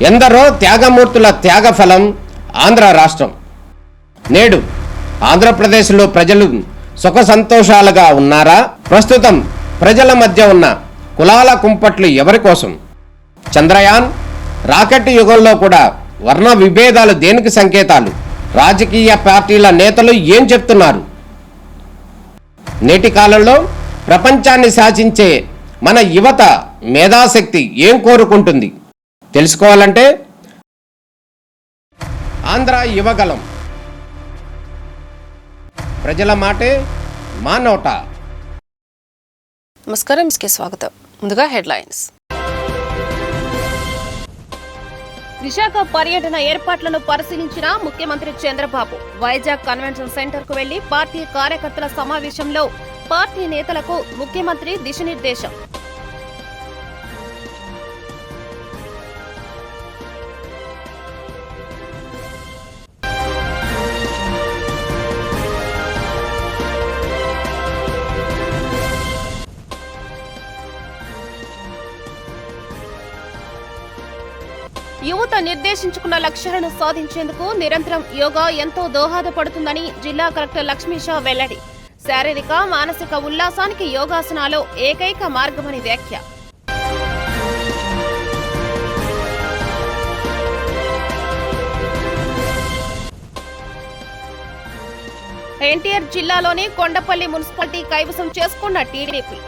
ఎందరో త్యాగమూర్తుల త్యాగఫలం ఆంధ్ర రాష్ట్రం. నేడు ఆంధ్రప్రదేశ్లో ప్రజలు సుఖ సంతోషాలుగా ఉన్నారా? ప్రస్తుతం ప్రజల మధ్య ఉన్న కులాల కుంపట్లు ఎవరి కోసం? చంద్రయాన్ రాకెట్ యుగంలో కూడా వర్ణ విభేదాలు దేనికి సంకేతాలు? రాజకీయ పార్టీల నేతలు ఏం చెప్తున్నారు? నేటి కాలంలో ప్రపంచాన్ని శాసించే మన యువత మేధాశక్తి ఏం కోరుకుంటుంది? తెలుసుకోవాలంటే ఆంధ్ర యువగలం. ప్రజల మాటే మా నోట. నమస్కారం, స్వాగతం. ముందుగా హెడ్లైన్స్. విశాఖ పర్యటన ఏర్పాట్లను పరిశీలించిన ముఖ్యమంత్రి చంద్రబాబు. వైజాగ్ కన్వెన్షన్ సెంటర్ కు వెళ్లి పార్టీ కార్యకర్తల సమావేశంలో పార్టీ నేతలకు ముఖ్యమంత్రి దిశానిర్దేశం. యువత నిర్దేశించుకున్న లక్ష్యాలను సాధించేందుకు నిరంతరం యోగా ఎంతో దోహదపడుతుందని జిల్లా కలెక్టర్ లక్ష్మీషా వెల్లడి. శారీరక మానసిక ఉల్లాసానికి యోగాసనాలు ఏకైక మార్గమని వ్యాఖ్య. ఎన్టీఆర్ జిల్లాలోని కొండపల్లి మున్సిపాలిటీ కైవసం చేసుకున్న టీడీపీ.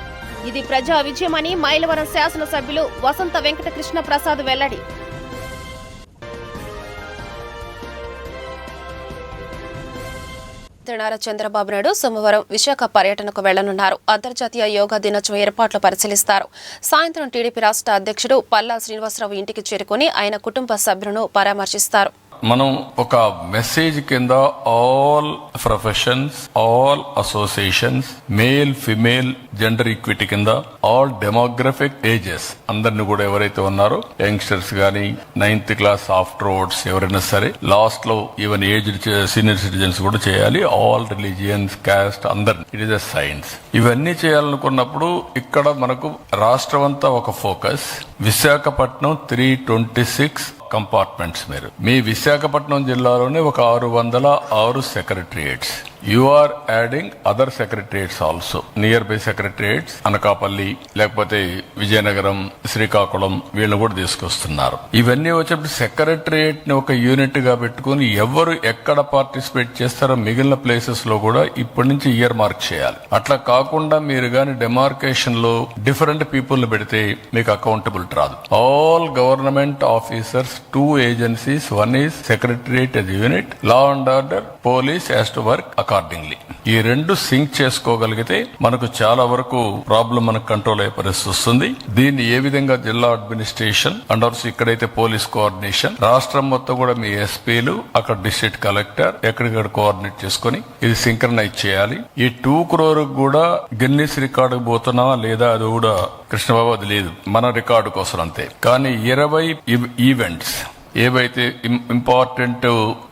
ఇది ప్రజా విజయమని మైలవరం శాసనసభ్యులు వసంత వెంకట కృష్ణ ప్రసాద్ వెల్లడి. నారా చంద్రబాబు నాయుడు సోమవారం విశాఖ పర్యటనకు వెళ్లనున్నారు. అంతర్జాతీయ యోగా దినోత్సవ ఏర్పాట్లు పరిశీలిస్తారు. సాయంత్రం టీడీపీ రాష్ట్ర అధ్యక్షుడు పల్లా శ్రీనివాసరావు ఇంటికి చేరుకుని ఆయన కుటుంబ సభ్యులను పరామర్శిస్తారు. మనం ఒక మెసేజ్ కింద all professions, all associations, male female gender equity కింద ఆల్ డెమోగ్రఫిక్ ఏజెస్ అందరిని కూడా ఎవరైతే ఉన్నారో యంగ్స్టర్స్ గానీ 9th క్లాస్ ఆఫ్టర్వర్డ్స్ ఎవరైనా సరే, లాస్ట్ లో ఈవెన్ ఏజ్డ్ సీనియర్ సిటిజన్స్ కూడా చేయాలి. ఆల్ రిలీజియన్స్, కాస్ట్ అందరిని. It is a science. ఇవన్నీ చేయాలనుకున్నప్పుడు ఇక్కడ మనకు రాష్ట్రం అంతా ఒక ఫోకస్. విశాఖపట్నం 326 కంపార్ట్మెంట్స్. మీ విశాఖపట్నం జిల్లాలోనే ఒక 606 secretariats. You are adding other secretariats also, nearby secretariats. Anakapalli, లేకపోతే విజయనగరం, శ్రీకాకుళం, వీళ్ళని కూడా తీసుకొస్తున్నారు. ఇవన్నీ వచ్చేప్పుడు సెక్రటరియేట్ ని ఒక యూనిట్ గా పెట్టుకుని ఎవరు ఎక్కడ పార్టిసిపేట్ చేస్తారో మిగిలిన ప్లేసెస్ లో కూడా ఇప్పటి నుంచి ఇయర్ మార్క్ చేయాలి. అట్లా కాకుండా మీరు గాని డెమార్కేషన్ లో డిఫరెంట్ పీపుల్ ని పెడితే మీకు అకౌంటబిలిటీ రాదు. All government officers, 2 agencies, one is secretariat as a unit, law and order, police has to work accordingly. ఈ రెండు సింక్ చేసుకోగలిగితే మనకు చాలా వరకు ప్రాబ్లం మనకు కంట్రోల్ అయ్యే పరిస్థితి వస్తుంది. దీన్ని ఏ విధంగా జిల్లా అడ్మినిస్ట్రేషన్ అండ్ ఆల్సో ఇక్కడైతే పోలీస్ కోఆర్డినేషన్, రాష్ట్రం మొత్తం కూడా మీ ఎస్పీలు, అక్కడ డిస్ట్రిక్ట్ కలెక్టర్ ఎక్కడికక్కడ కోఆర్డినేట్ చేసుకుని ఇది సింక్రనైజ్ చేయాలి. ఈ 2 crore కూడా గిన్నిస్ రికార్డు పోతున్నావా లేదా అది కూడా కృష్ణబాబు అది లేదు, మన రికార్డు కోసం అంతే. కానీ 20 ఈవెంట్స్ ఏవైతే important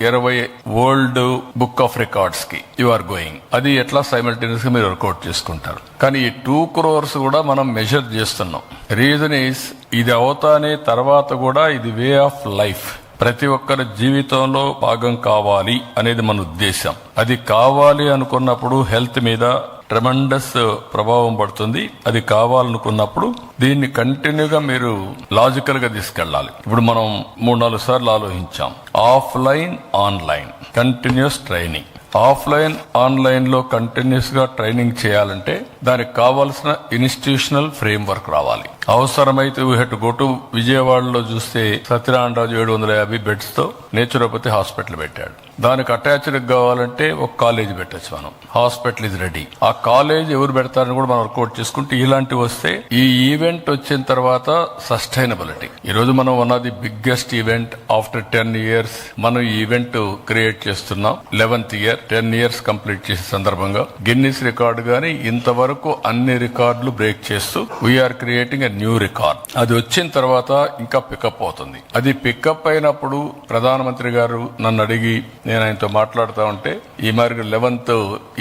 20 world book of records కి యు ఆర్ గోయింగ్, అది ఎట్లా సైమల్టేనియస్ గా మీరు వర్కౌట్ చేసుకుంటారు. కానీ ఈ 2 crores కూడా మనం మెజర్ చేస్తున్నాం. రీజన్ ఈస్ ఇది అవుతానే తర్వాత కూడా ఇది వే ఆఫ్ లైఫ్, ప్రతి ఒక్కరి జీవితంలో భాగం కావాలి అనేది మన ఉద్దేశం. అది కావాలి అనుకున్నప్పుడు హెల్త్ మీద ట్రెమెండస్ ప్రభావం పడుతుంది. అది కావాలనుకున్నప్పుడు దీన్ని కంటిన్యూగా మీరు లాజికల్ గా తీసుకెళ్లాలి. ఇప్పుడు మనం 3-4 సార్లు ఆలోచించాం. Offline, online continuous training. Offline, online లో కంటిన్యూస్ గా ట్రైనింగ్ చేయాలంటే దానికి కావాల్సిన ఇన్స్టిట్యూషనల్ ఫ్రేమ్ వర్క్ రావాలి. అవసరమైతే వీ హెడ్ గో టు విజయవాడలో చూస్తే సత్యనారాయణరాజు 750 బెడ్స్ తో నేచురోపతి హాస్పిటల్ పెట్టాడు. దానికి అటాచ్డ్ కావాలంటే ఒక కాలేజ్ పెట్టచ్చు మనం. Hospital is ready. ఆ కాలేజ్ ఎవరు పెడతారని కూడా మనం వర్కౌట్ చేసుకుంటే ఇలాంటివి వస్తే ఈ ఈవెంట్ వచ్చిన తర్వాత సస్టైనబిలిటీ. ఈ రోజు మనం one of the biggest event after 10 years మనం ఈ ఈవెంట్ క్రియేట్ చేస్తున్నాం. 11th year 10 years కంప్లీట్ చేసే సందర్భంగా గిన్నిస్ రికార్డు గానీ ఇంతవరకు అన్ని రికార్డులు బ్రేక్ చేస్తూ we are creating a new record. అది వచ్చిన తర్వాత ఇంకా పికప్ అవుతుంది. అది పికప్ అయినప్పుడు ప్రధానమంత్రి గారు నన్ను అడిగి నేను ఆయనతో మాట్లాడుతూ ఉంటే ఈ మరి 11th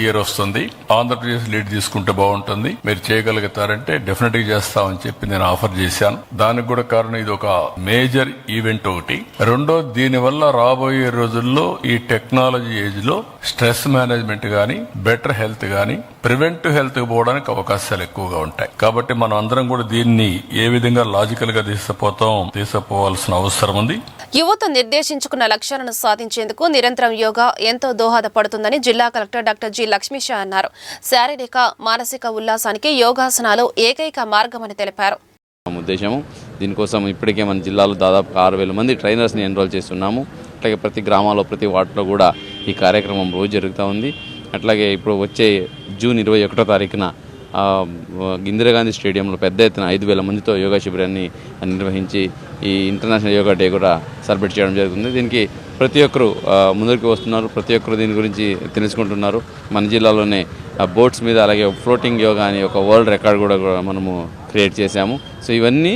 ఇయర్ వస్తుంది, ఆంధ్రప్రదేశ్ లీడ్ తీసుకుంటే బాగుంటుంది, మీరు చేయగలుగుతారంటే డెఫినెట్ గా చేస్తామని చెప్పి నేను ఆఫర్ చేశాను. దానికి కూడా కారణం ఇది ఒక మేజర్ ఈవెంట్ ఒకటి. రెండో, దీని వల్ల రాబోయే రోజుల్లో ఈ టెక్నాలజీ ఏజ్ లో స్ట్రెస్ మేనేజ్మెంట్ గానీ, బెటర్ హెల్త్ గానీ, ప్రివెంటివ్ హెల్త్ పోవడానికి అవకాశాలు ఎక్కువగా ఉంటాయి. కాబట్టి మనం అందరం కూడా దీన్ని ఏ విధంగా లాజికల్ గా తీసుకుపోవాల్సిన అవసరం ఉంది. యువత నిర్దేశించుకున్న లక్ష్యాలను సాధించేందుకు నిరంతరం యోగా ఎంతో దోహదపడుతుందని జిల్లా కలెక్టర్ డాక్టర్ జి లక్ష్మీషా అన్నారు. శారీరక మానసిక ఉల్లాసానికి యోగాసనాలు ఏకైక మార్గమని తెలిపారు. ఉద్దేశము దీనికోసం ఇప్పటికే మన జిల్లాలో దాదాపు 6,000 మంది ట్రైనర్స్ని ఎన్రోల్ చేస్తున్నాము. అట్లాగే ప్రతి గ్రామాల్లో ప్రతి వార్డులో కూడా ఈ కార్యక్రమం రోజు జరుగుతూ ఉంది. అట్లాగే ఇప్పుడు వచ్చే జూన్ 21వ తారీఖున ఇందిరాగాంధీ స్టేడియంలో పెద్ద ఎత్తున 5,000 మందితో యోగా శిబిరాన్ని నిర్వహించి ఈ ఇంటర్నేషనల్ యోగా డే కూడా సెలబ్రేట్ చేయడం జరుగుతుంది. దీనికి ప్రతి ఒక్కరు ముందరికి వస్తున్నారు, ప్రతి ఒక్కరు దీని గురించి తెలుసుకుంటున్నారు. మన జిల్లాలోనే బోట్స్ మీద అలాగే ఫ్లోటింగ్ యోగా అని ఒక వరల్డ్ రికార్డ్ కూడా మనము క్రియేట్ చేశాము. సో ఇవన్నీ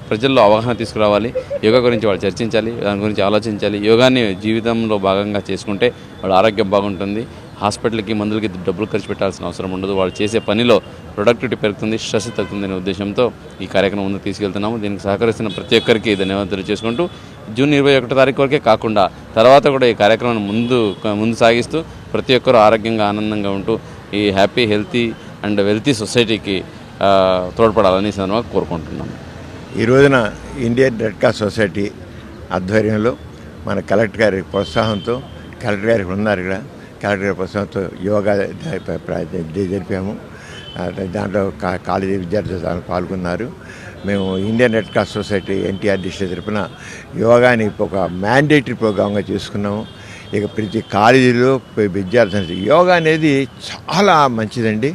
ప్రజల్లో అవగాహన తీసుకురావాలి, యోగా గురించి వాళ్ళు చర్చించాలి, దాని గురించి ఆలోచించాలి. యోగాని జీవితంలో భాగంగా చేసుకుంటే వాళ్ళ ఆరోగ్యం బాగుంటుంది, హాస్పిటల్కి మందులకి డబ్బులు ఖర్చు పెట్టాల్సిన అవసరం ఉండదు, వాళ్ళు చేసే పనిలో ప్రొడక్టివిటీ పెరుగుతుంది, స్ట్రెస్ తగ్గుతుందనే ఉద్దేశంతో ఈ కార్యక్రమం ముందుకు తీసుకెళ్తున్నాము. దీనికి సహకరిస్తున్న ప్రతి ఒక్కరికి ధన్యవాదాలు చేసుకుంటూ జూన్ 21వ తారీఖు వరకే కాకుండా తర్వాత కూడా ఈ కార్యక్రమాన్ని ముందు సాగిస్తూ ప్రతి ఒక్కరూ ఆరోగ్యంగా ఆనందంగా ఉంటూ ఈ హ్యాపీ హెల్తీ అండ్ వెల్తీ సొసైటీకి తోడ్పడాలని సందర్భంగా కోరుకుంటున్నాను. ఈ రోజున ఇండియన్ రెడ్ క్రాస్ సొసైటీ ఆధ్వర్యంలో మన కలెక్టర్ గారి ప్రోత్సాహంతో, కలెక్టర్ గారికి ఉన్నారు ఇక్కడ, కలెక్టర్ గారి ప్రోత్సాహంతో యోగా జరిపాము. దాంట్లో కాలేజీ విద్యార్థులు పాల్గొన్నారు. మేము Indian red cross society NTR district తరపున యోగాని ఒక మ్యాండేటరీ ప్రోగ్రామ్గా చేసుకున్నాము. ఇక ప్రతి కాలేజీలో విద్యార్థులు యోగా అనేది చాలా మంచిదండి.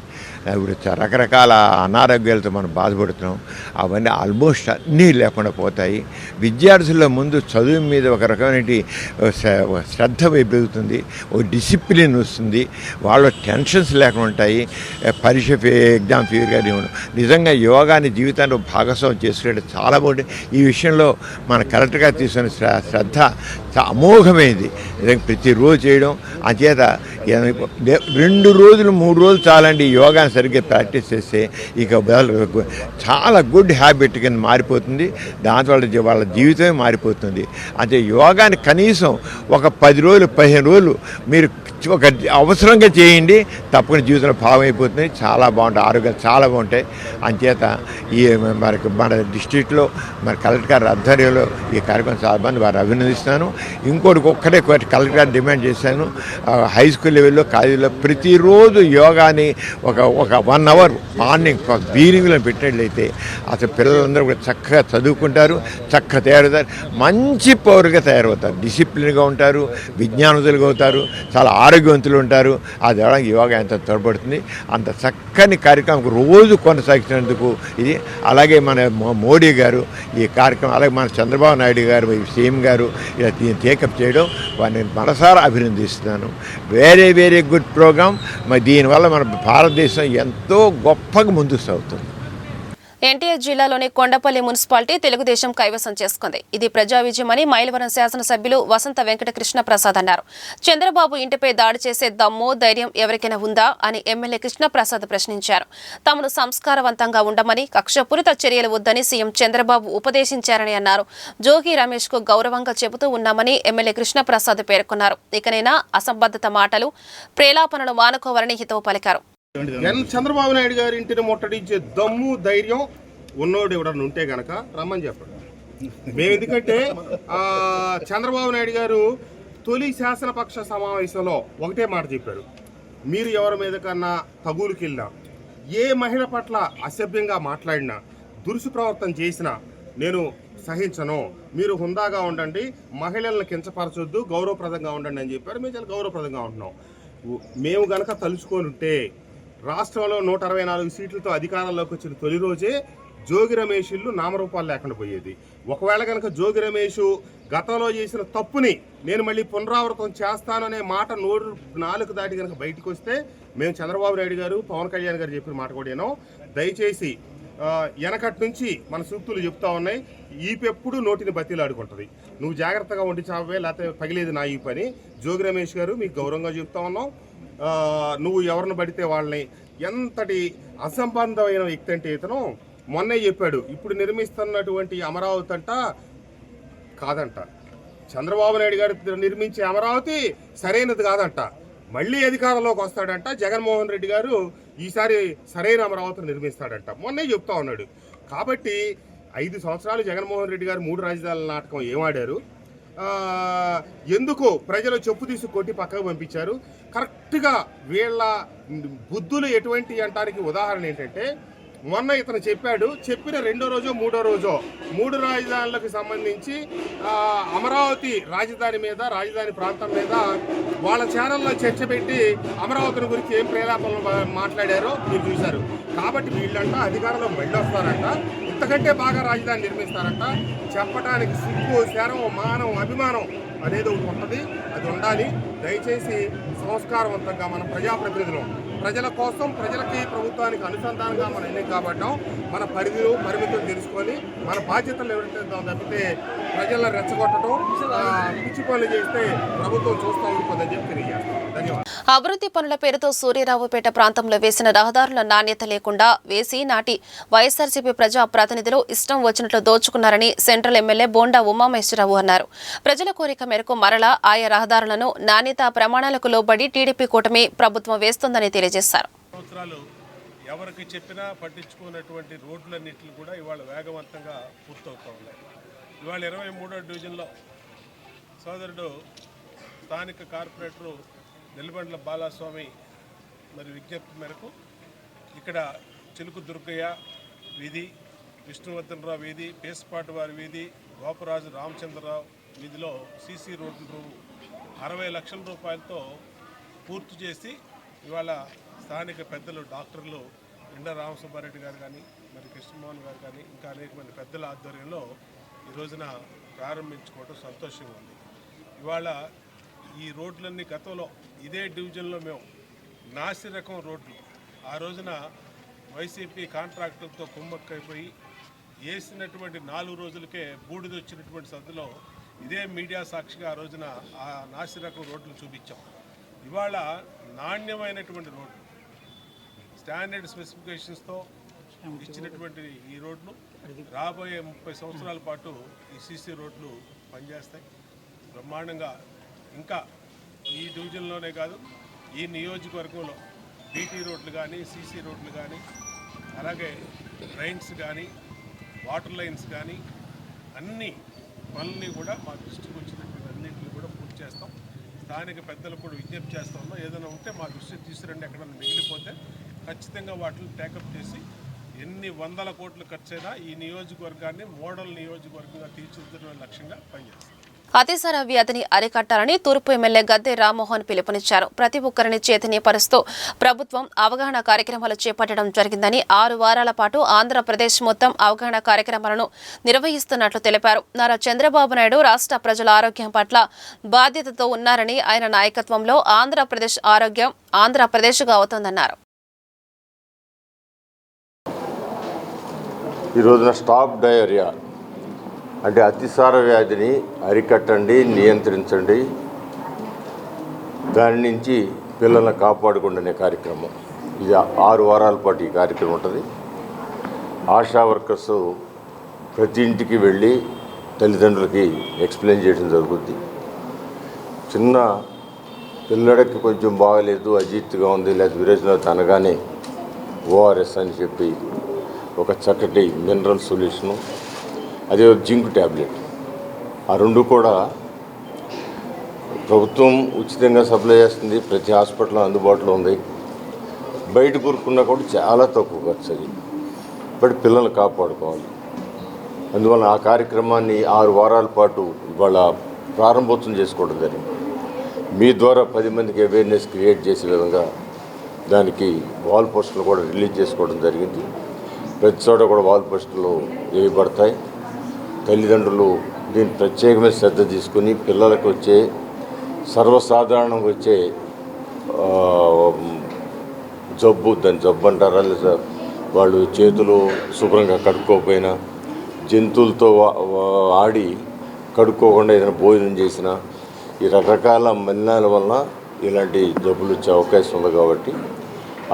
ఇప్పుడు రకరకాల అనారోగ్యాలతో మనం బాధపడుతున్నాం, అవన్నీ ఆల్మోస్ట్ అన్నీ లేకుండా పోతాయి. విద్యార్థుల ముందు చదువు మీద ఒక రకమైన శ్రద్ధ పెరుగుతుంది, ఒక డిసిప్లిన్ వస్తుంది, వాళ్ళ టెన్షన్స్ లేకుండా ఉంటాయి, పరీక్ష ఎగ్జామ్ ఫీవర్ కానీ నిజంగా యోగాని జీవితాన్ని భాగస్వామ్యం చేసుకునే చాలా బాగుంటుంది. ఈ విషయంలో మన కలెక్టర్ గారు తీసుకున్న శ్రద్ధ అమోఘమైంది. ప్రతిరోజు చేయడం అంచేత 2 రోజులు 3 రోజులు చాలండి యోగాని సరిగ్గా ప్రాక్టీస్ చేస్తే ఇక చాలా గుడ్ హ్యాబిట్ కింద మారిపోతుంది. దాంతో వాళ్ళ జీవితమే మారిపోతుంది. అంటే యోగాని కనీసం ఒక 10 రోజులు 15 రోజులు మీరు ఒక అవసరంగా చేయండి, తప్పకుండా జీవితంలో భాగమైపోతుంది. చాలా బాగుంటాయి, ఆరోగ్యాలు చాలా బాగుంటాయి. అంచేత ఈ మన డిస్ట్రిక్ట్లో మన కలెక్టర్ గారి ఆధ్వర్యంలో ఈ కార్యక్రమం చాలా మంది వారు అభినందిస్తాను. ఒక్కటే కలెక్టర్ గారు డిమాండ్ చేశాను, హై స్కూల్ లెవెల్లో కాలేజీలో ప్రతిరోజు యోగాని ఒక 1 అవర్ మార్నింగ్ ఈవినింగ్లో పెట్టినట్లయితే అసలు పిల్లలందరూ కూడా చక్కగా చదువుకుంటారు, చక్కగా తయారవుతారు, మంచి పౌరులుగా తయారవుతారు, డిసిప్లిన్గా ఉంటారు, విజ్ఞానవంతులుగా అవుతారు, చాలా ఆరోగ్యవంతులు ఉంటారు. అది అవడానికి యోగా ఎంత తోడ్పడుతుంది. అంత చక్కని కార్యక్రమం రోజు కొనసాగించినందుకు ఇది. అలాగే మన మోడీ గారు ఈ కార్యక్రమం, అలాగే మన చంద్రబాబు నాయుడు గారు సీఎం గారు ఇలా టేకప్ చేయడం వారిని మనసారా అభినందిస్తున్నాను. Very good programme. మరి దీనివల్ల మన భారతదేశం ఎంతో గొప్పగా ముందుకు సాగుతుంది. ఎన్టీఆర్ జిల్లాలోని కొండపల్లి మున్సిపాలిటీ తెలుగుదేశం కైవసం చేసుకుంది. ఇది ప్రజా విజయమని మైలవరం శాసనసభ్యులు వసంత వెంకట కృష్ణ ప్రసాద్ అన్నారు. చంద్రబాబు ఇంటిపై దాడి చేసే దమ్ము ధైర్యం ఎవరికైనా ఉందా అని ఎమ్మెల్యే కృష్ణ ప్రసాద్ ప్రశ్నించారు. తమను సంస్కారవంతంగా ఉండమని, కక్షపూరిత చర్యలు వద్దని సీఎం చంద్రబాబు ఉపదేశించారని అన్నారు. జోగి రమేష్ కు గౌరవంగా చెబుతూ ఉన్నామని ఎమ్మెల్యే కృష్ణ ప్రసాద్ పేర్కొన్నారు. ఇకనైనా అసంబద్ధత మాటలు, ప్రేలాపనలు మానుకోవాలని హితవు పలికారు. చంద్రబాబు నాయుడు గారి ఇంటిని ముట్టడించే దమ్ము ధైర్యం ఉన్నోడు ఎవడన్నా ఉంటే గనక రమ్మని చెప్పండి. మేము ఎందుకంటే చంద్రబాబు నాయుడు గారు తొలి శాసనపక్ష సమావేశంలో ఒకటే మాట చెప్పారు, మీరు ఎవరి మీద కన్నా తగులుకెళ్ళినా, ఏ మహిళ పట్ల అసభ్యంగా మాట్లాడినా, దురుసు ప్రవర్తన చేసినా నేను సహించను, మీరు హుందాగా ఉండండి, మహిళలను కించపరచొద్దు, గౌరవప్రదంగా ఉండండి అని చెప్పారు. మేము చాలా గౌరవప్రదంగా ఉంటున్నాం. మేము గనక తలుచుకొని ఉంటే రాష్ట్రంలో 164 సీట్లతో అధికారంలోకి వచ్చిన తొలి రోజే జోగి రమేష్ ఇల్లు నామరూపాలు లేకుండా పోయేది. ఒకవేళ కనుక జోగి రమేష్ గతంలో చేసిన తప్పుని నేను మళ్ళీ పునరావృతం చేస్తాననే మాట 4 దాటి కనుక బయటకు వస్తే మేము చంద్రబాబు నాయుడు గారు, పవన్ కళ్యాణ్ గారు చెప్పిన మాట కూడా దయచేసి వెనకటి నుంచి మన సూక్తులు చెప్తా ఉన్నాయి, ఈపెప్పుడు నోటిని బతిలాడుకుంటుంది, నువ్వు జాగ్రత్తగా ఉండి చావే లేకపోతే పగిలేదు నా ఈ పని. జోగి రమేష్ గారు మీకు గౌరవంగా చెప్తా ఉన్నాం. నువ్వు ఎవరిని పడితే వాళ్ళని, ఎంతటి అసంబంధమైన వ్యక్తి అంటే ఇతను మొన్నే చెప్పాడు, ఇప్పుడు నిర్మిస్తున్నటువంటి అమరావతి అంట కాదంట, చంద్రబాబు నాయుడు గారు నిర్మించే అమరావతి సరైనది కాదంట, మళ్ళీ అధికారంలోకి వస్తాడంట, జగన్మోహన్ రెడ్డి గారు ఈసారి సరైన అమరావతిని నిర్మిస్తాడంట, మొన్నే చెప్తా ఉన్నాడు. కాబట్టి 5 సంవత్సరాలు జగన్మోహన్ రెడ్డి గారు 3 రాజధానుల నాటకం ఏమాడారు, ఎందుకు ప్రజలు చెప్పు తీసి కొట్టి పక్కకు పంపించారు. కరెక్ట్గా వీళ్ళ బుద్ధులు ఎటువంటి అంటానికి ఉదాహరణ ఏంటంటే, మొన్న ఇతను చెప్పాడు, చెప్పిన 2వ రోజో 3వ రోజో 3 రాజధానులకు సంబంధించి అమరావతి రాజధాని మీద, రాజధాని ప్రాంతం మీద వాళ్ళ ఛానల్లో చర్చ పెట్టి అమరావతిని గురించి ఏం ప్రేలాపనలు మాట్లాడారో మీరు చూశారు. కాబట్టి వీళ్ళంట అధికారంలో మళ్ళీ వస్తారంట, ఇంతకంటే బాగా రాజధాని నిర్మిస్తారంట. చెప్పడానికి సిగ్గు, శరం, మానం, అభిమానం అనేది ఒకటి ఉంటుంది, అది ఉండాలి. దయచేసి సంస్కారవంతంగా మన ప్రజాప్రతినిధులు ప్రజల కోసం, ప్రజలకి, ప్రభుత్వానికి అనుసంధానంగా మనం ఎన్నిక కాబట్టాం. మన పరిధులు పరిమితులు తెలుసుకొని మన బాధ్యతలు ఎవరైతే తప్పితే ప్రజలను రెచ్చగొట్టడం, పిచ్చి పనులు చేస్తే ప్రభుత్వం చూస్తూ ఉంటుందని చెప్పి తెలియజేస్తాం. ధన్యవాదాలు. అభివృద్ధి పనుల పేరుతో సూర్యరావుపేట ప్రాంతంలో వేసిన రహదారుల నాణ్యత లేకుండా వేసి నాటి వైఎస్ఆర్సీపీ ప్రజా ప్రతినిధులు ఇష్టం వచ్చినట్లు దోచుకున్నారని సెంట్రల్ ఎమ్మెల్యే బోండా ఉమామహేశ్వరరావు అన్నారు. ప్రజల కోరిక మేరకు మరలా ఆయా రహదారులను నాణ్యతా ప్రమాణాలకు లోబడి టీడీపీ కూటమి ప్రభుత్వం వేస్తోందని తెలియజేశారు. ఎవరికి చెప్పినా పట్టించుకున్నటువంటి రోడ్లన్నింటిని కూడా ఇవాళ వేగవంతంగా పూర్తవుతూ ఉన్నాయి. ఇవాళ 23వ డివిజన్లో సోదరుడు స్థానిక కార్పొరేటరు నిలబండ్ల బాలస్వామి మరి విజ్ఞప్తి మేరకు ఇక్కడ చిలుకు దుర్గయ్య వీధి, విష్ణువర్ధనరావు వీధి, పేస్పాటి వారి వీధి, గోపరాజు రామచంద్రరావు వీధిలో సీసీ రోడ్లు 60 లక్షల రూపాయలతో పూర్తి చేసి ఇవాళ స్థానిక పెద్దలు డాక్టర్లు ఎండ రామసుబ్బారెడ్డి గారు కానీ, మరి కృష్ణమోహన్ గారు కానీ, ఇంకా అనేక మంది పెద్దల ఆధ్వర్యంలో ఈ రోజున ప్రారంభించుకోవడం సంతోషంగా ఉంది. ఇవాళ ఈ రోడ్లన్నీ గతంలో ఇదే డివిజన్లో మేము నాసి రకం రోడ్లు ఆ రోజున వైసీపీ కాంట్రాక్టులతో కుమ్మక్కైపోయి వేసినటువంటి 4 రోజులకే బూడిదొచ్చినటువంటి సద్దులో ఇదే మీడియా సాక్షిగా ఆ రోజున ఆ నాసి రకం రోడ్లు చూపించాం. ఇవాళ నాణ్యమైనటువంటి రోడ్లు స్టాండర్డ్ స్పెసిఫికేషన్స్తో ఇచ్చినటువంటి ఈ రోడ్లు రాబోయే 30 సంవత్సరాల పాటు ఈ సీసీ రోడ్లు పనిచేస్తాయి బ్రహ్మాండంగా. ఇంకా ఈ డివిజన్లోనే కాదు, ఈ నియోజకవర్గంలో బీటీ రోడ్లు కానీ, సీసీ రోడ్లు కానీ, అలాగే డ్రైన్స్ కానీ, వాటర్ లైన్స్ కానీ, అన్ని పనుల్ని కూడా మా దృష్టికి వచ్చినటువంటి అన్నింటినీ కూడా పూర్తి చేస్తాం. స్థానిక పెద్దలకు కూడా విజ్ఞప్తి చేస్తా ఉన్నాం, ఏదైనా ఉంటే మా దృష్టికి తీసుకురండి, ఎక్కడైనా మిగిలిపోతే ఖచ్చితంగా వాటిని టేకప్ చేసి ఎన్ని వందల కోట్లు ఖర్చైనా ఈ నియోజకవర్గాన్ని మోడల్ నియోజకవర్గంగా తీర్చిదిద్దడమే లక్ష్యంగా పనిచేస్తాం. అతిసార వ్యాధిని అరికట్టాలని తూర్పు ఎమ్మెల్యే గద్దె రామ్మోహన్ పిలుపునిచ్చారు. ప్రతి ఒక్కరిని చైతన్యపరుస్తూ ప్రభుత్వం అవగాహన కార్యక్రమాలు చేపట్టడం జరిగిందని, 6 వారాల పాటు ఆంధ్రప్రదేశ్ మొత్తం అవగాహన కార్యక్రమాలను నిర్వహిస్తున్నట్లు తెలిపారు. నారా చంద్రబాబు నాయుడు రాష్ట్ర ప్రజల ఆరోగ్యం పట్ల బాధ్యతతో ఉన్నారని, ఆయన నాయకత్వంలో ఆంధ్రప్రదేశ్ ఆరోగ్యం ఆంధ్రప్రదేశ్గా అవుతోందన్నారు. ఈ రోజున స్టాప్ డయేరియా అంటే అతిసార వ్యాధిని అరికట్టండి, నియంత్రించండి, దాని నుంచి పిల్లల్ని కాపాడుకోండి అనే కార్యక్రమం. ఇది 6 వారాల పాటు ఈ కార్యక్రమం ఉంటుంది. ఆశా వర్కర్స్ ప్రతి ఇంటికి వెళ్ళి తల్లిదండ్రులకి ఎక్స్ప్లెయిన్ చేయడం జరుగుతుంది. చిన్న పిల్లడికి కొంచెం బాగలేదు, అజీర్తిగా ఉంది, లేదా విరేచన అనగానే ఓఆర్ఎస్ అని చెప్పి ఒక చక్కటి మినరల్ సొల్యూషను, అదే జింక్ ట్యాబ్లెట్, ఆ 2 కూడా ప్రభుత్వం ఉచితంగా సప్లై చేస్తుంది. ప్రతి హాస్పిటల్లో అందుబాటులో ఉంది. బయట కొనుక్కున్నా కూడా చాలా తక్కువ ఖర్చు అది. బట్ పిల్లల్ని కాపాడుకోవాలి. అందువల్ల ఆ కార్యక్రమాన్ని 6 వారాల పాటు ఇవాళ ప్రారంభోత్సవం చేసుకోవడం జరిగింది. మీ ద్వారా 10 మందికి అవేర్నెస్ క్రియేట్ చేసే విధంగా దానికి వాల్ పోస్టులు కూడా రిలీజ్ చేసుకోవడం జరిగింది. ప్రతి చోట కూడా వాల్ పోస్టులు వేయబడతాయి. తల్లిదండ్రులు దీన్ని ప్రత్యేకమైన శ్రద్ధ తీసుకుని పిల్లలకు వచ్చే సర్వసాధారణంగా వచ్చే జబ్బు, దాని జబ్బు అంటారా లేదా వాళ్ళు చేతులు శుభ్రంగా కడుక్కోకపోయినా, జంతువులతో ఆడి కడుక్కోకుండా ఏదైనా భోజనం చేసినా, ఈ రకరకాల మలినాల వలన ఇలాంటి జబ్బులు వచ్చే అవకాశం ఉంది. కాబట్టి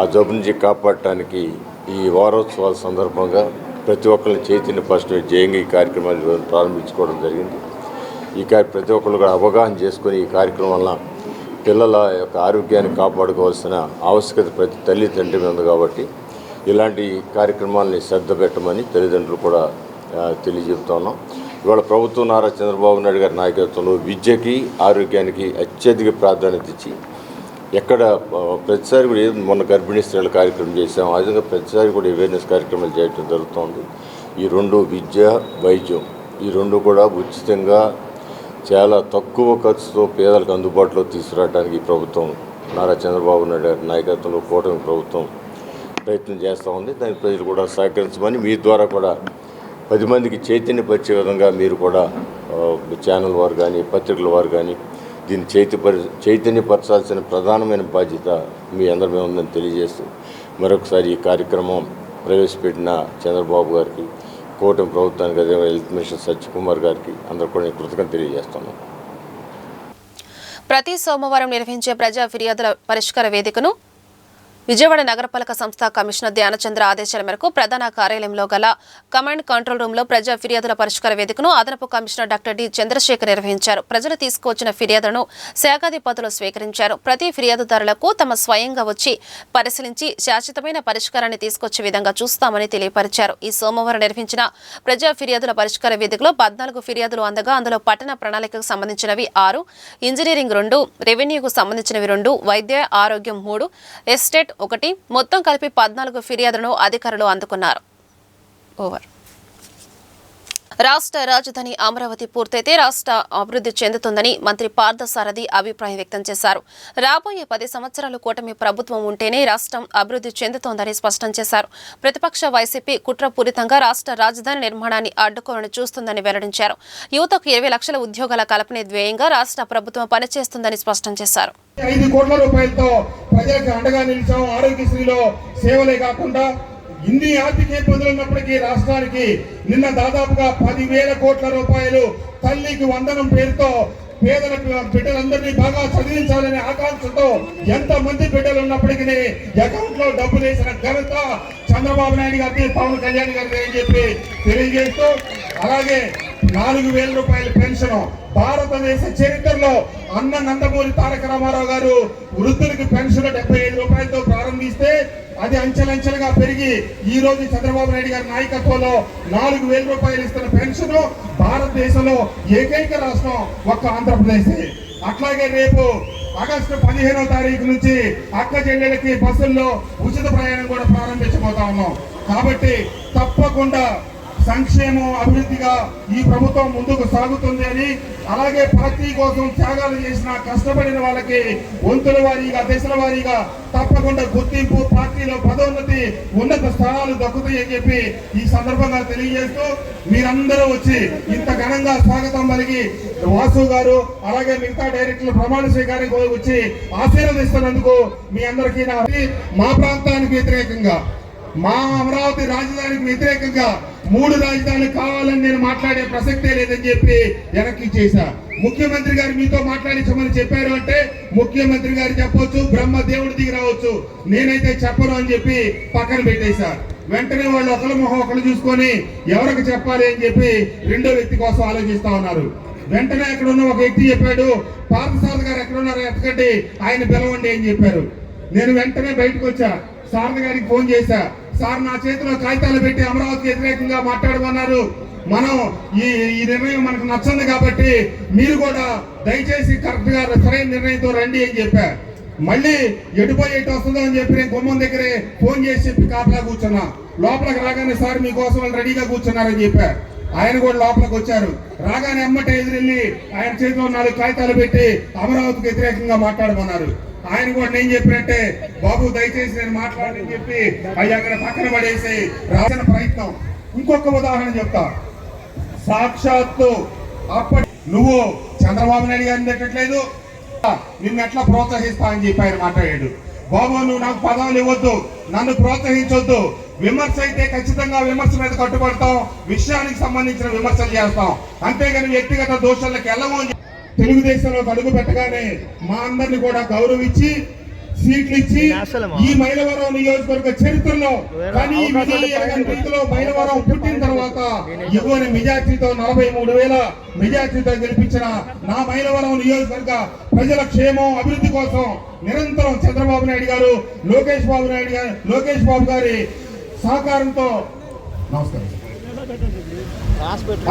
ఆ జబ్బు నుంచి కాపాడటానికి ఈ వారోత్సవాల సందర్భంగా ప్రతి ఒక్కరిని చైతన్యపరచడం ధ్యేయంగా ఈ కార్యక్రమాన్ని ప్రారంభించుకోవడం జరిగింది. ప్రతి ఒక్కరు కూడా అవగాహన చేసుకుని ఈ కార్యక్రమం వలన పిల్లల యొక్క ఆరోగ్యాన్ని కాపాడుకోవాల్సిన ఆవశ్యకత ప్రతి తల్లిదండ్రి ఉంది. కాబట్టి ఇలాంటి కార్యక్రమాలని శ్రద్ధ పెట్టమని తల్లిదండ్రులు కూడా తెలియజెప్తున్నాం. ఇవాళ ప్రభుత్వం నారా చంద్రబాబు నాయుడు గారి నాయకత్వంలో విద్యకి ఆరోగ్యానికి అత్యధిక ప్రాధాన్యత ఇచ్చి ఎక్కడ ప్రతిసారి కూడా మొన్న గర్భిణీ స్త్రీల కార్యక్రమం చేసాం, ఆ విధంగా ప్రతిసారి కూడా అవేర్నెస్ కార్యక్రమాలు చేయడం జరుగుతుంది. ఈ రెండు విద్య, వైద్యం ఈ రెండు కూడా ఉచితంగా చాలా తక్కువ ఖర్చుతో పేదలకు అందుబాటులో తీసుకురావడానికి ప్రభుత్వం నారా చంద్రబాబు నాయుడు గారి నాయకత్వంలో కూటమి ప్రభుత్వం ప్రయత్నం చేస్తూ ఉంది. దానికి ప్రజలు కూడా సహకరించమని మీ ద్వారా కూడా 10 మందికి చైతన్యపరిచే విధంగా మీరు కూడా ఛానల్ వారు కానీ పత్రికల వారు కానీ దీన్ని చైతన్యపరచాల్సిన ప్రధానమైన బాధ్యత మీ అందరి మీద ఉందని తెలియజేస్తూ మరొకసారి ఈ కార్యక్రమం ప్రవేశపెట్టిన చంద్రబాబు గారికి, కూటమి ప్రభుత్వానికి, అదే హెల్త్ మినిస్టర్ సత్యకుమార్ గారికి అందరూ కూడా కృతజ్ఞతలు తెలియజేస్తున్నాం. ప్రతి సోమవారం నిర్వహించే ప్రజా ఫిర్యాదుల పరిష్కార వేదికను విజయవాడ నగరపాలక సంస్థ కమిషనర్ ధ్యానచంద్ర ఆదేశాల మేరకు ప్రధాన కార్యాలయంలో గల కమాండ్ కంట్రోల్ రూమ్ లో ప్రజా ఫిర్యాదుల పరిష్కార వేదికను అదనపు కమిషనర్ డాక్టర్ డి చంద్రశేఖర్ నిర్వహించారు. ప్రజలు తీసుకువచ్చిన ఫిర్యాదులను శాఖాధిపతులు స్వీకరించారు. ప్రతి ఫిర్యాదుదారులకు తమ స్వయంగా వచ్చి పరిశీలించి శాశ్వతమైన పరిష్కారాన్ని తీసుకొచ్చే విధంగా చూస్తామని తెలియపరిచారు. ఈ సోమవారం నిర్వహించిన ప్రజా ఫిర్యాదుల పరిష్కార వేదికలో 14 ఫిర్యాదులు అందగా అందులో పట్టణ ప్రణాళికకు సంబంధించినవి 6, ఇంజనీరింగ్ 2, రెవెన్యూకు సంబంధించినవి 2, వైద్య ఆరోగ్యం 3, ఎస్టేట్ 1, మొత్తం కలిపి 14 ఫిర్యాదులను అధికారులు అందుకున్నారు. రాష్ట్ర రాజధాని అమరావతి పూర్తయితే రాష్ట్ర అభివృద్ధి చెందుతుందని మంత్రి పార్థసారథి అభిప్రాయం వ్యక్తం చేశారు. రాబోయే 10 సంవత్సరాలు కూటమి ప్రభుత్వం ఉంటేనే రాష్ట్రం అభివృద్ధి చెందుతోందని స్పష్టం చేశారు. ప్రతిపక్ష వైసీపీ కుట్రపూరితంగా రాష్ట్ర రాజధాని నిర్మాణాన్ని అడ్డుకోవాలని చూస్తుందని వెల్లడించారు. యువతకు 20 లక్షల ఉద్యోగాల కల్పనే ధ్యేయంగా రాష్ట్ర ప్రభుత్వం పనిచేస్తుందని స్పష్టం చేశారు. 5 కోట్ల రూపాయలతో ప్రజలకు అండగా నిలిచాం. ఆరోగ్యశ్రీలో సేవలే కాకుండా ఇన్ని ఆర్థిక ఇబ్బందులు ఉన్నప్పటికీ రాష్ట్రానికి నిన్న దాదాపుగా 10,000 కోట్ల రూపాయలు తల్లికి వందనం పేరుతో పేదల బిడ్డలందరినీ బాగా చదివించాలనే ఆకాంక్షతో ఎంతమంది బిడ్డలు ఉన్నప్పటికీ అకౌంట్ లో డబ్బులు వేసిన ఘనత చంద్రబాబు నాయుడు గారికి, పవన్ కళ్యాణ్ గారికి అని చెప్పి తెలియజేస్తూ, అలాగే 4,000 రూపాయల పెన్షన్ భారతదేశ చరిత్రలో అన్న నందమూరి తారక రామారావు గారు వృద్ధులకు పెన్షన్ 75 రూపాయలతో ప్రారంభిస్తే అది అంచెలంచెలుగా పెరిగి ఈ రోజు చంద్రబాబు నాయుడు గారి నాయకత్వంలో 4,000 రూపాయలు ఇస్తున్న పెన్షన్ భారతదేశంలో ఏకైక రాష్ట్రం ఒక్క ఆంధ్రప్రదేశ్. అట్లాగే రేపు ఆగస్టు 15వ తారీఖు నుంచి అక్క చెల్లెలకి బస్సుల్లో ఉచిత ప్రయాణం కూడా ప్రారంభించబోతా ఉన్నాం. కాబట్టి తప్పకుండా సంక్షేమం, అభివృద్ధిగా ఈ ప్రభుత్వం ముందుకు సాగుతుంది అని, అలాగే పార్టీ కోసం త్యాగాలు చేసిన కష్టపడిన వాళ్ళకి వంతుల వారీగా, దశల వారీగా తప్పకుండా గుర్తింపు, పార్టీలో పదోన్నతి, ఉన్నత స్థానాలు దక్కుతాయని చెప్పి ఈ సందర్భంగా తెలియజేస్తూ, మీరందరూ వచ్చి ఇంత ఘనంగా స్వాగతం పలికి వాసు గారు అలాగే మిగతా డైరెక్టర్లు ప్రమాణ స్వీకారానికి వచ్చి ఆశీర్వదిస్తున్నందుకు మీ అందరికీ మా ప్రాంతానికి వ్యతిరేకంగా, మా అమరావతి రాజధానికి వ్యతిరేకంగా 3 రాజధానులు కావాలని నేను మాట్లాడే ప్రసక్తే లేదని చెప్పి వెనక్కి చేశా. ముఖ్యమంత్రి గారు మీతో మాట్లాడించమని చెప్పారు అంటే ముఖ్యమంత్రి గారు చెప్పొచ్చు, బ్రహ్మ దేవుడి దిగి రావచ్చు, నేనైతే చెప్పను అని చెప్పి పక్కన పెట్టేశా. వెంటనే వాళ్ళు ఒకరి మొహం ఒకరు చూసుకొని ఎవరికి చెప్పాలి అని చెప్పి రెండో వ్యక్తి కోసం ఆలోచిస్తా ఉన్నారు. వెంటనే అక్కడ ఉన్న ఒక వ్యక్తి చెప్పాడు, పార్థసారథి గారు ఎక్కడున్నారో ఎత్తకండి, ఆయన పిలవండి అని చెప్పారు. నేను వెంటనే బయటకు వచ్చా, సారథి గారికి ఫోన్ చేశా. సార్, నా చేతిలో కాగితాలు పెట్టి అమరావతికి వ్యతిరేకంగా మాట్లాడమన్నారు, మనం ఈ నిర్ణయం మనకు నచ్చంది కాబట్టి మీరు కూడా దయచేసి కరెక్ట్ గా సరైన నిర్ణయంతో రండి అని చెప్పా. మళ్ళీ ఎటుపోయి ఎటు వస్తుందో అని చెప్పి నేను గుమ్మం దగ్గరే ఫోన్ చేసి చెప్పి కాపలా కూర్చున్నా. లోపలికి రాగానే సార్ మీకోసం వాళ్ళు రెడీగా కూర్చున్నారని చెప్పా. ఆయన కూడా లోపలికి వచ్చారు. రాగానే అమ్మట ఎదురెళ్ళి ఆయన చేతిలో 4 కాగితాలు పెట్టి అమరావతికి వ్యతిరేకంగా మాట్లాడమన్నారు. ఆయన కూడా నేను చెప్పినట్టే, బాబు దయచేసి నేను మాట్లాడని చెప్పి అవి అక్కడ పక్కన పడేసి రాసిన ప్రయత్నం. ఇంకొక ఉదాహరణ చెప్తా. సాక్షాత్తు అప్పటి నువ్వు చంద్రబాబు నాయుడు గారిని తిట్టట్లేదు, నిన్ను ఎట్లా ప్రోత్సహిస్తా అని చెప్పి ఆయన మాట్లాడాడు. బాబు, నువ్వు నాకు పదవులు ఇవ్వద్దు, నన్ను ప్రోత్సహించొద్దు, విమర్శ అయితే ఖచ్చితంగా విమర్శ మీద కట్టుబడతాం, విషయానికి సంబంధించిన విమర్శలు చేస్తాం, అంతేగాని వ్యక్తిగత దోషాలకు వెళ్ళము. తెలుగుదేశంలోకి అడుగు పెట్టగానే మా అందరిని కూడా గౌరవించి సీట్లు ఇచ్చి ఈ మైలవరం నియోజకవర్గ చరిత్రలో కానీ రీతిలో మైలవరం పుట్టిన తర్వాత ఇవ్వని మెజార్టీతో 43,000 మెజార్టీతో గెలిపించిన నా మైలవరం నియోజకవర్గ ప్రజల క్షేమం అభివృద్ధి కోసం నిరంతరం చంద్రబాబు నాయుడు గారు లోకేష్ బాబు గారి సహకారంతో నమస్కారం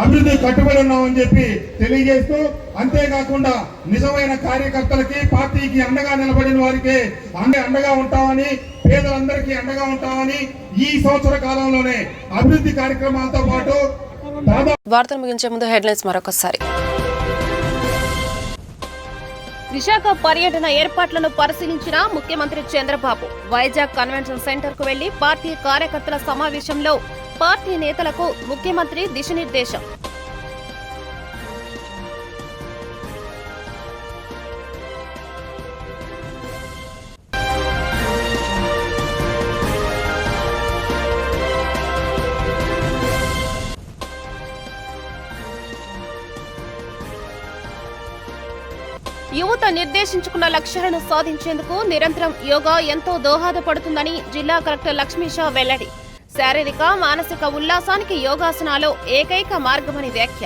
అభివృద్ధి కట్టుబడి ఉన్నామని చెప్పి తెలియజేస్తూ, అంతేకాకుండా నిజమైన కార్యకర్తలకి పార్టీకి అండగా నిలబడిన వారికి అండగా ఉంటామని, పేదలందరికీ అండగా ఉంటామని ఈ సంవత్సర కాలంలోనే అభివృద్ధి కార్యక్రమాలతో పాటు వార్తలు ముగించే ముందు హెడ్లైన్స్ మరొకసారి. విశాఖ పర్యటన ఏర్పాట్లను పరిశీలించిన ముఖ్యమంత్రి చంద్రబాబు. వైజాగ్ కన్వెన్షన్ సెంటర్ కు వెళ్లి పార్టీ కార్యకర్తల సమావేశంలో పార్టీ నేతలకు ముఖ్యమంత్రి దిశానిర్దేశం. యువత నిర్దేశించుకున్న లక్ష్యాలను సాధించేందుకు నిరంతరం యోగా ఎంతో దోహదపడుతుందని జిల్లా కలెక్టర్ లక్ష్మీషా వెల్లడి. శారీరక మానసిక ఉల్లాసానికి యోగాసనాలు ఏకైక మార్గమని వ్యాఖ్య.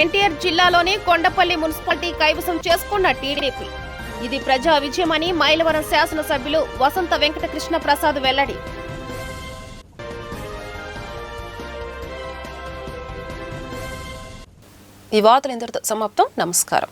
ఎన్టీఆర్ జిల్లాలోని కొండపల్లి మున్సిపాలిటీ కైవసం చేసుకున్న టీడీపీ. ఇది ప్రజా విజయమని మైలవరం శాసనసభ్యులు వసంత వెంకట కృష్ణ ప్రసాద్ వెల్లడి. ఈ వార్తలు ఇంతటితో సమాప్తం. నమస్కారం.